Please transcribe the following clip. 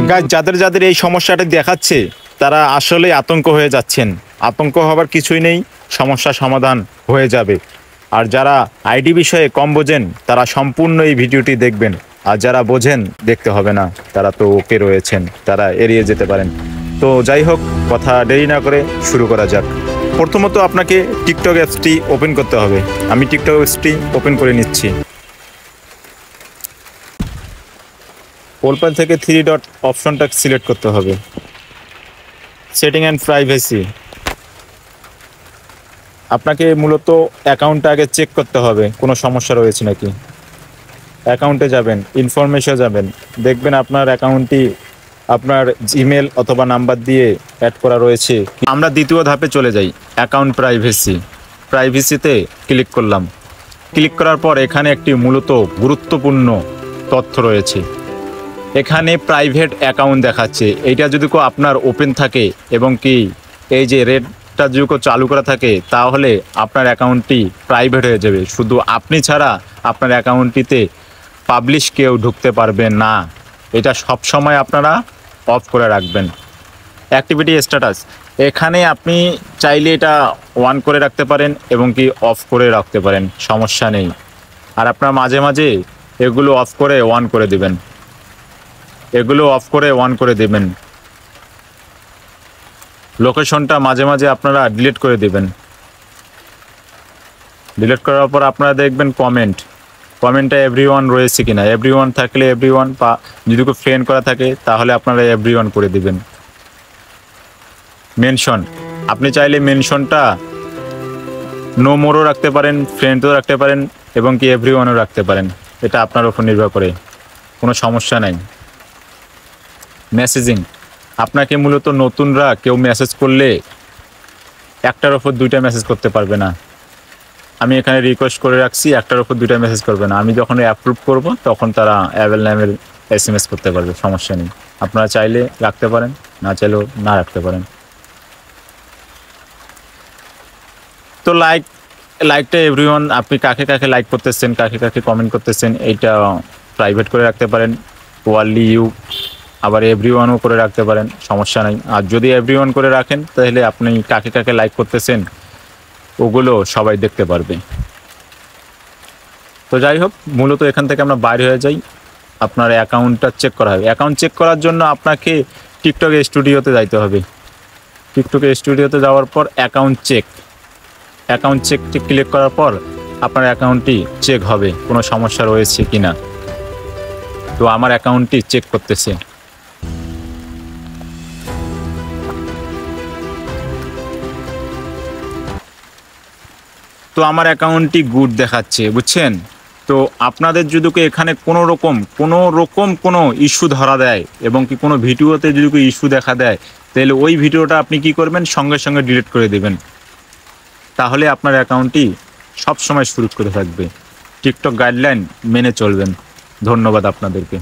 Guys, যাদের যাদের এই সমস্যাটা দেখাচ্ছে তারা আসলে আতঙ্ক হয়ে যাচ্ছেন। আতঙ্ক হবার কিছুই নেই, সমস্যা সমাধান হয়ে যাবে। আর যারা আইডি বিষয়ে কম বোঝেন তারা সম্পূর্ণ এই ভিডিওটি দেখবেন, আর যারা বোঝেন দেখতে হবে না, তারা তো ওকে রয়েছেন, তারা এড়িয়ে যেতে পারেন। তো যাই হোক, কথা দেরি না করে শুরু করা যাক। প্রথমত আপনাকে টিকটক অ্যাপসটি ওপেন করতে হবে। আমি টিকটক অ্যাপসটি ওপেন করে নিচ্ছি। প্রোফাইল থেকে 3 ডট অপশনটা সিলেক্ট করতে হবে। সেটিং অ্যান্ড প্রাইভেসি, আপনাকে মূলত অ্যাকাউন্টটা আগে চেক করতে হবে কোনো সমস্যা রয়েছে নাকি। অ্যাকাউন্টে যাবেন, ইনফরমেশন যাবেন, দেখবেন আপনার অ্যাকাউন্টটি আপনার জিমেল অথবা নাম্বার দিয়ে অ্যাড করা রয়েছে। আমরা দ্বিতীয় ধাপে চলে যাই, অ্যাকাউন্ট প্রাইভেসি। প্রাইভেসিতে ক্লিক করলাম। ক্লিক করার পর এখানে একটি মূলত গুরুত্বপূর্ণ তথ্য রয়েছে। এখানে প্রাইভেট অ্যাকাউন্ট দেখাচ্ছে। এইটা যদি আপনার ওপেন থাকে এবং কি এই যে রেডটা যদি চালু করা থাকে, তাহলে আপনার অ্যাকাউন্টটি প্রাইভেট হয়ে যাবে। শুধু আপনি ছাড়া আপনার অ্যাকাউন্টটিতে পাবলিশ কেউ ঢুকতে পারবে না। এটা সব সময় আপনারা অফ করে রাখবেন। অ্যাক্টিভিটি স্ট্যাটাস, এখানে আপনি চাইলে এটা অন করে রাখতে পারেন এবং কি অফ করে রাখতে পারেন, সমস্যা নেই। আর আপনার মাঝে মাঝে এগুলো অফ করে অন করে দিবেন, এগুলো অফ করে অন করে দেবেন। লোকেশনটা মাঝে মাঝে আপনারা ডিলিট করে দেবেন। ডিলিট করার পর আপনারা দেখবেন কমেন্টটা এভরিওয়ান রয়েছে কিনা। এভরিওয়ান থাকলে এভরিওয়ান, বা যদি কেউ ফ্রেন্ড করা থাকে তাহলে আপনারা এভরিওয়ান করে দিবেন। মেনশন, আপনি চাইলে মেনশনটা নো মোরও রাখতে পারেন, ফ্রেন্ডও রাখতে পারেন এবং কি এভরিওয়ানও রাখতে পারেন। এটা আপনার উপর নির্ভর করে, কোনো সমস্যা নাই। মেসেজিং, আপনাকে মূলত নতুনরা কেউ মেসেজ করলে একটার ওপর 2টা মেসেজ করতে পারবে না। আমি এখানে রিকোয়েস্ট করে রাখছি, একটার ওপর 2টা মেসেজ করবে না। আমি যখন অ্যাপ্রুভ করব তখন তারা অ্যাভেল নামের SMS করতে পারবে, সমস্যা নেই। আপনারা চাইলে রাখতে পারেন, না চাইলেও না রাখতে পারেন। তো লাইকটা এভরিওয়ান, আপনি কাকে কাকে লাইক করতেছেন, কাকে কাকে কমেন্ট করতেছেন, এইটা প্রাইভেট করে রাখতে পারেন। ওয়ানলি ইউ, আবার এভরিওয়ানও করে রাখতে পারেন, সমস্যা নাই। আর যদি এভরিওয়ান করে রাখেন তাহলে আপনি কাকে কাকে লাইক করতেছেন ওগুলো সবাই দেখতে পারবে। তো যাই হোক, মূলত এখান থেকে আমরা বাইরে হয়ে যাই। আপনার অ্যাকাউন্টটা চেক করা হবে। অ্যাকাউন্ট চেক করার জন্য আপনাকে টিকটক স্টুডিওতে যাইতে হবে। টিকটক স্টুডিওতে যাওয়ার পর অ্যাকাউন্ট চেক ক্লিক করার পর আপনার অ্যাকাউন্টটি চেক হবে কোনো সমস্যা রয়েছে কিনা। তো আমার অ্যাকাউন্টটি চেক করতেছে। তো আমার অ্যাকাউন্টটি গুড দেখাচ্ছে, বুঝছেন। তো আপনাদের যদি এখানে কোনো রকম কোনো ইস্যু ধরা দেয় এবং কি কোনো ভিডিওতে যদি ইস্যু দেখা দেয়, তাহলে ওই ভিডিওটা আপনি কি করবেন, সঙ্গে সঙ্গে ডিলিট করে দেবেন। তাহলে আপনার অ্যাকাউন্টটি সবসময় সুরক্ষিত থাকবে। টিকটক গাইডলাইন মেনে চলবেন। ধন্যবাদ আপনাদেরকে।